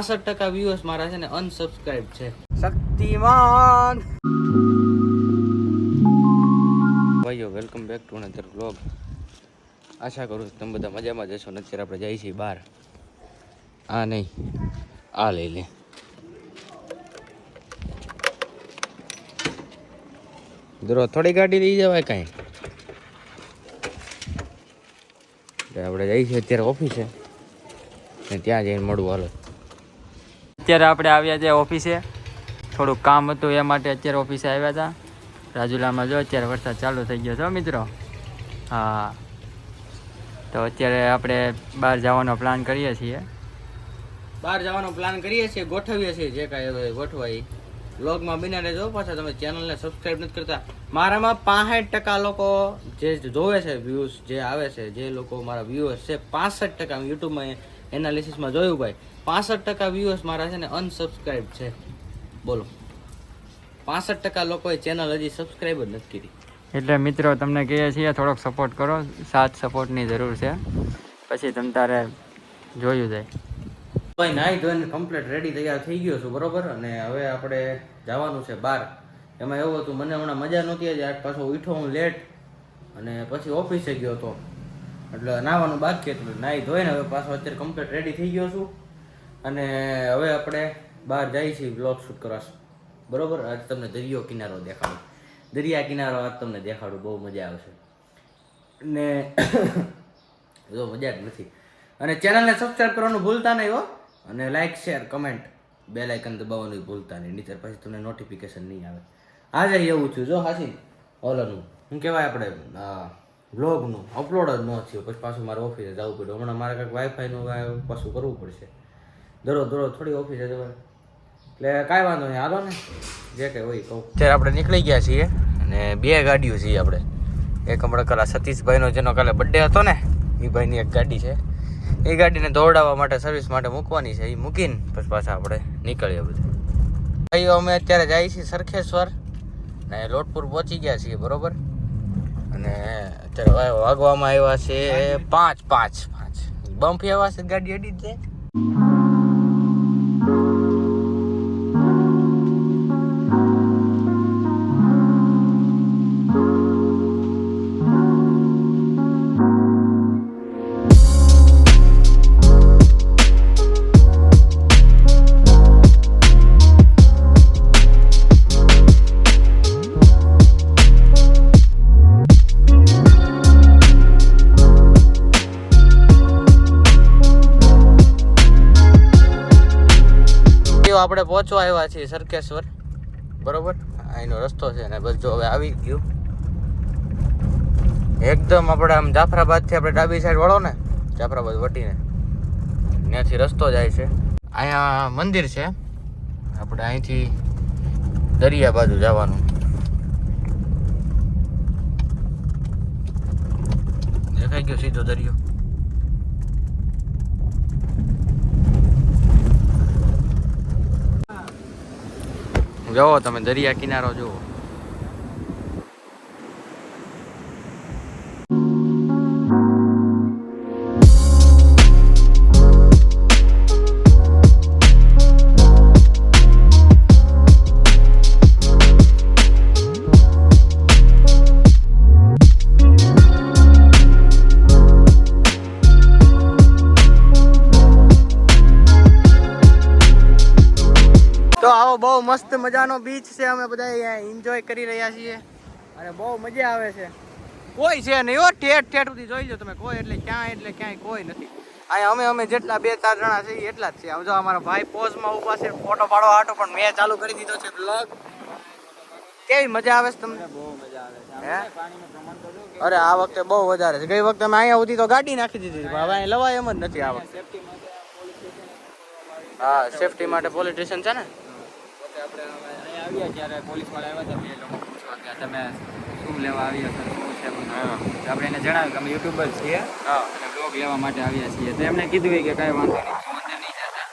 65% viewers મારા છે ને અનસબસ્ક્રાઇબ છે. શક્તિમાન ભાઈઓ, welcome back to another vlog. આશા કરું છું તમે બધા મજામાં જશો. ને અત્યારે આપણે જઈએ છીએ બહાર. આ નહીં, આ લઈ લે. દરો થોડી ગાડી લઈ જવાય કાંઈ. આપણે જઈએ છીએ અત્યારે ઓફિસે ને ત્યાં જઈને મળવું. હાલો, અત્યારે આપણે આવ્યા છીએ ઓફિસે. થોડુંક કામ હતું એ માટે અત્યારે ઓફિસે આવ્યા હતા. રાજુલામાં જો અત્યારે વરસાદ ચાલુ થઈ ગયો છે મિત્રો. હા, તો અત્યારે આપણે બહાર જવાનો પ્લાન કરીએ છીએ. ગોઠવીએ છીએ જે કાંઈ ગોઠવાય. વ્લોગમાં બિના રહેજો. પાછા તમે ચેનલને સબસ્ક્રાઇબ નથી કરતા. મારામાં 65% લોકો જે જોવે છે, વ્યૂઝ જે આવે છે, જે લોકો મારા વ્યુઅર્સ છે 65%. યુટ્યુબમાં એનાલિસિસમાં જોયું ભાઈ, 65% વ્યુઅર્સ મારા છે ને અનસબસ્ક્રાઇબ છે. બોલો, 65% લોકોએ ચેનલ હજી સબસ્ક્રાઇબ જ નથી કરી. એટલે મિત્રો તમને કહીએ છીએ થોડોક સપોર્ટ કરો. સાથ સપોર્ટની જરૂર છે. પછી તમ તારે જોયું જાય. ભાઈ નાઈ ધોઈને કમ્પ્લીટ રેડી તૈયાર થઈ ગયો છું, બરોબર. અને હવે આપણે જવાનું છે બહાર. એમાં એવું હતું, મને હમણાં મજા નહોતી આજે. આજ પાછો ઉઠો હું લેટ અને પછી ઓફિસે ગયો હતો, એટલે નાવાનું બાકી હતું. નાઈ ધોઈને હવે પાછો અત્યારે કમ્પ્લીટ રેડી થઈ ગયો છું. અને હવે આપણે બહાર જઈએ છીએ બ્લોગ શૂટ કરવા, બરોબર. આજ તમને દરિયો કિનારો દેખાડું. દરિયા કિનારો આજ તમને દેખાડું, બહુ મજા આવશે. ને જો મજા જ નથી. અને ચેનલને સબસ્ક્રાઈબ કરવાનું ભૂલતા નહીં હો. અને like, share, comment, bell icon દબાવવાનું ભૂલતા નહીં, નહીંતર પછી તમને નોટિફિકેશન નહીં આવે. આજે એવું થયું જો હાસી, ઓલાનું શું કહેવાય, આપણે બ્લોગનું અપલોડ જ ન થયું. પછી પાછું મારે ઓફિસે જવું પડ્યું. હમણાં મારે કંઈક વાઈફાઈનું પાછું કરવું પડશે. દરરોજ થોડી ઓફિસે જવાય. એટલે કાંઈ વાંધો નહીં, હાલો ને, જે કંઈ હોય કહું. અત્યારે આપણે નીકળી ગયા છીએ અને 2 ગાડીઓ છીએ આપણે. એક હમણાં કાલે સતીશભાઈનો જેનો કાલે બર્થડે હતો ને, એ ભાઈની એક ગાડી છે. એ ગાડીને દોડાવવા માટે, સર્વિસ માટે મૂકવાની છે. એ મૂકીને પછી પાછા આપણે નીકળીએ બધું. ભાઈઓ, અમે અત્યારે જઈએ છીએ સરખેશ્વર ને લોટપુર પહોંચી ગયા છીએ, બરોબર. અને અત્યારે વાગવામાં આવ્યા છે 5:05. બમ્પ આવ્યા છે, ગાડી અડી જ જાય. આપણે પહોંચવા આવ્યા છીએ સરખેશ્વર, બરોબર. અહીંનો રસ્તો છે ને બસ જો હવે આવી ગયું એકદમ. આપણે આમ જાફરાબાદથી આપણે ડાબી સાઈડ વળો ને, જાફરાબાદ વટીને ત્યાંથી રસ્તો જાય છે. અહીંયા મંદિર છે. આપણે અહીંથી દરિયા બાજુ જવાનું. દેખાઈ ગયો સીધો દરિયો. જોવો તમે, દરિયા કિનારો જુઓ. તો આવો બહુ મસ્ત મજાનો બીચ છે. અમે બધા એન્જોય કરી રહ્યા છીએ અને બહુ મજા આવે છે. કોઈ છે નહીં હો, ઠેઠ સુધી જોઈ લો તમે. કોઈ એટલે ક્યાંય કોઈ નથી. અહીંયા અમે જેટલા 2-4 જણા છે એટલા જ છે. આમ જો અમારા ભાઈ પોઝમાં ઊભા છે ફોટો પાડવા હાટો, પણ મેં ચાલુ કરી દીધો છે બ્લોગ. કેવી મજા આવે છે તમને? બહુ મજા આવે છે. પાણીનું પ્રમાણ તો જો, અરે આ વખતે બહુ વધારે છે. ગઈ વખતે અમે અહીંયા સુધી તો ગાડી નાખી દીધી, હવે અહીંયા લવાય એમ જ નથી આ વખતે. હા, સેફટી માટે પોલીસ સ્ટેશન છે ને. આપણે અહીંયા આવ્યા ત્યારે પોલીસવાળા આવ્યા હતા, 2 લોકો પૂછવા કે તમે શું લેવા આવ્યા છો, શું છે બધું. આપણે એને જણાવ્યું કે અમે યુટ્યુબર છીએ અને બ્લોગ લેવા માટે આવ્યા છીએ. તો એમને કીધું કે કાંઈ વાંધો નહીં, નહીં જતા.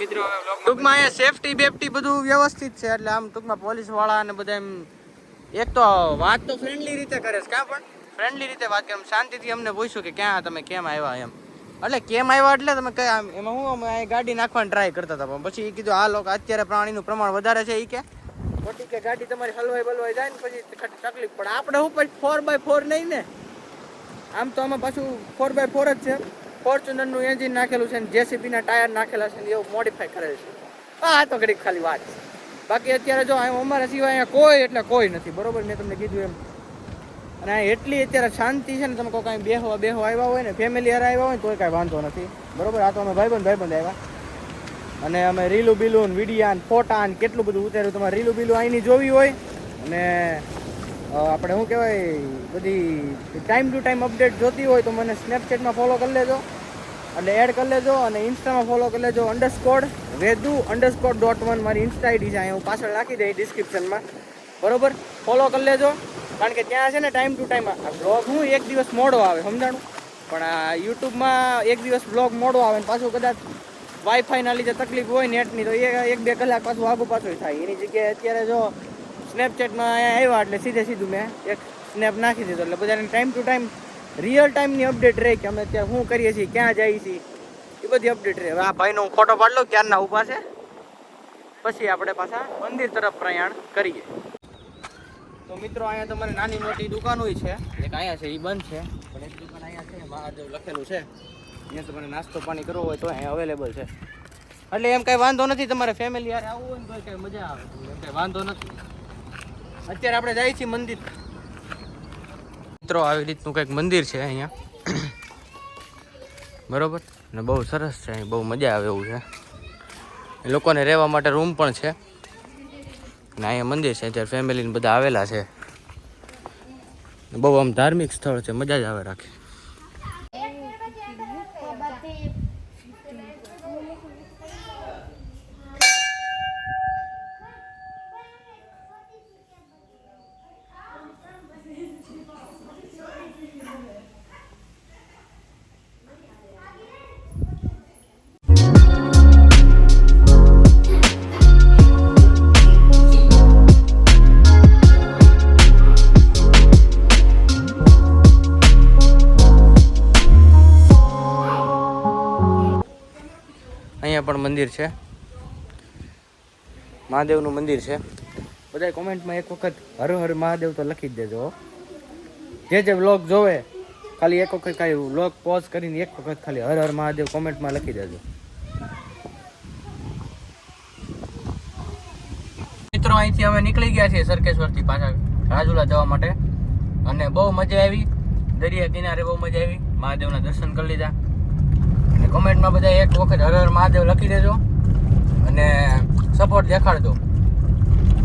મિત્રો ટૂંકમાં અહીંયા સેફટી બેફટી બધું વ્યવસ્થિત છે. એટલે આમ ટૂંકમાં પોલીસવાળા અને બધા એમ એક તો વાત તો ફ્રેન્ડલી રીતે કરે છે. ક્યાં પણ ફ્રેન્ડલી રીતે વાત કરે, શાંતિથી અમને પૂછ્યું કે ક્યાં તમે કેમ આવ્યા એમ. એટલે કેમ આવ્યા એટલે તમે કઈ એમાં હું અમે ગાડી નાખવાની ટ્રાય કરતા હતા પણ પછી કીધું આ લોકો અત્યારે પ્રાણીનું પ્રમાણ વધારે છે એ કે ખોટી કે ગાડી તમારી હલવાઈ બલવાઈ જાય ને પછી તકલીફ પડે આપણે હું પછી 4x4 નહીં ને આમ તો આમાં પાછું 4x4 જ છે ફોર્ચ્યુનરનું એન્જિન નાખેલું છે ને જેસીબીના ટાયર નાખેલા છે ને એવું મોડિફાઈ કરેલ છે આ તો ઘડીક ખાલી વાત છે બાકી અત્યારે જો અમારા સિવાય અહીંયા કોઈ એટલે કોઈ નથી બરોબર મેં તમને કીધું એમ અને એટલી અત્યારે શાંતિ છે ને તમે કોઈ કાંઈ બેહવા આવ્યા હોય ને ફેમિલી હારે આવ્યા હોય ને તોય કાંઈ વાંધો નથી બરોબર આ તો અમે ભાઈબંધ આવ્યા અને અમે રીલું બીલું વિડીયા ને ફોટા ને કેટલું બધું ઉતાર્યું તમારે રીલું બીલું અહીંની જોવી હોય અને આપણે શું કહેવાય બધી ટાઈમ ટુ ટાઈમ અપડેટ જોતી હોય તો મને સ્નેપચેટમાં ફોલો કરી લેજો એટલે એડ કરી લેજો અને ઇન્સ્ટામાં ફોલો કરી લેજો _vedu_.1 મારી ઇન્સ્ટા આઈડી છે અહીંયા હું પાછળ નાખી દઈ ડિસ્ક્રિપ્શનમાં બરોબર ફોલો કરી લેજો કારણ કે ત્યાં છે ને ટાઈમ ટુ ટાઈમ આ બ્લોગ હું એક દિવસ મોડો આવે સમજાણું પણ આ યુટ્યુબમાં એક દિવસ બ્લોગ મોડો આવે ને પાછું કદાચ વાઈફાઈના લીધે તકલીફ હોય નેટની તો 1-2 કલાક પાછું આગું પાછું થાય એની જગ્યાએ અત્યારે જો સ્નેપચેટમાં અહીંયા આવ્યા એટલે સીધું મેં એક સ્નેપ નાખી દીધો એટલે બધાને ટાઈમ ટુ ટાઈમ રિયલ ટાઈમની અપડેટ રહે કે અમે અત્યારે શું કરીએ છીએ ક્યાં જઈએ છીએ એ બધી અપડેટ રહે હવે આ ભાઈનો હું ફોટો પાડ લઉં ક્યારના ઊભા છે પછી આપણે પાછા મંદિર તરફ પ્રયાણ કરીએ તો મિત્રો અહીંયા તમારે નાની મોટી દુકાનો છે એક અહીંયા છે એ બંધ છે પણ એક દુકાન અહીંયા છે મહાદેવ લખેલું છે અહીંયા તમારે નાસ્તો પાણી કરવો હોય તો અહીંયા અવેલેબલ છે એટલે એમ કાંઈ વાંધો નથી તમારે ફેમિલી યાર આવવું હોય ને તો કાંઈ મજા આવે કાંઈ વાંધો નથી અત્યારે આપણે જઈએ છીએ મંદિર મિત્રો આવી રીતનું કંઈક મંદિર છે અહીંયા બરોબર ને બહુ સરસ છે અહીં બહુ મજા આવે એવું છે એ લોકોને રહેવા માટે રૂમ પણ છે ને અહીંયા મંદિર છે અત્યારે ફેમિલીને બધા આવેલા છે બહુ આમ ધાર્મિક સ્થળ છે મજા જ આવે રાખે અહીંયા પણ મંદિર છે મહાદેવનું મંદિર છે બધા કોમેન્ટમાં એક વખત હર હર મહાદેવ તો લખી જ દેજો જે વ્લોગ જોવે ખાલી એક વખત ખાલી વ્લોગ પોઝ કરીને એક વખત ખાલી હર હર મહાદેવ કોમેન્ટમાં લખી દેજો મિત્રો અહીંથી અમે નીકળી ગયા છીએ સરકેશ્વરથી પાછા રાજુલા જવા માટે અને બહુ મજા આવી દરિયા કિનારે બહુ મજા આવી મહાદેવના દર્શન કરી લીધા અને કોમેન્ટમાં બધા એક વખત હર હર મહાદેવ લખી દેજો અને સપોર્ટ દેખાડજો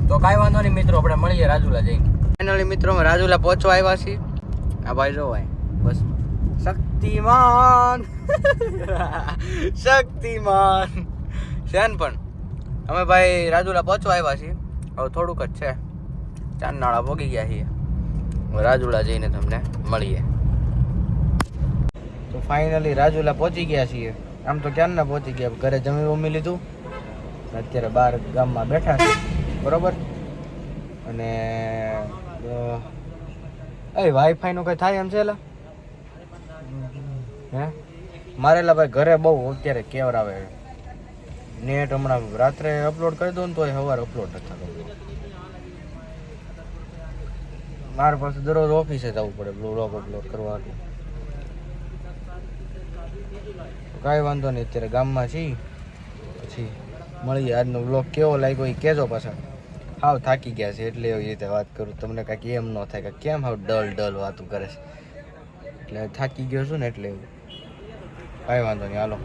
તો કાંઈ વાંધો નહીં મિત્રો આપણે મળીએ રાજુલા જઈને ફાઇનલી મિત્રો અમે રાજુલા પહોંચવા આવ્યા છીએ આ ભાઈ જો ભાઈ બસ શક્તિમાન શક્તિમાન શેન પણ અમે ભાઈ રાજુલા પહોંચવા આવ્યા છીએ હવે થોડુંક જ છે ચાંદનાળા પોગી ગયા છીએ રાજુલા જઈને તમને મળીએ તો ફાઇનલી રાજુલા પહોંચી ગયા છીએ આમ તો ક્યારના પહોંચી ગયા ઘરે જમી વમી લીધું અત્યારે બહાર ગામમાં બેઠા છે બરોબર અને વાઈફાઈ નું કઈ થાય એમ છે એલા હે મારેલા ભાઈ ઘરે બહુ અત્યારે કેવર આવે નેટ હમણાં રાત્રે અપલોડ કરી દો ને તો સવારે અપલોડ નથી થતું મારે પાસે દરરોજ ઓફિસે જવું પડે બ્લોગ અપલોડ કરવા કાંઈ વાંધો નહીં અત્યારે ગામમાં છીએ પછી મળીએ આજનો બ્લોગ કેવો લાગ્યો એ કહેજો પાછા હાવ થાકી ગયા છે એટલે એવી રીતે વાત કરું તમને કાંઈક એમ ન થાય કે કેમ હાવ ડલ વાતું કરે છે એટલે થાકી ગયો છું ને એટલે એવું કાંઈ વાંધો નહીં હાલો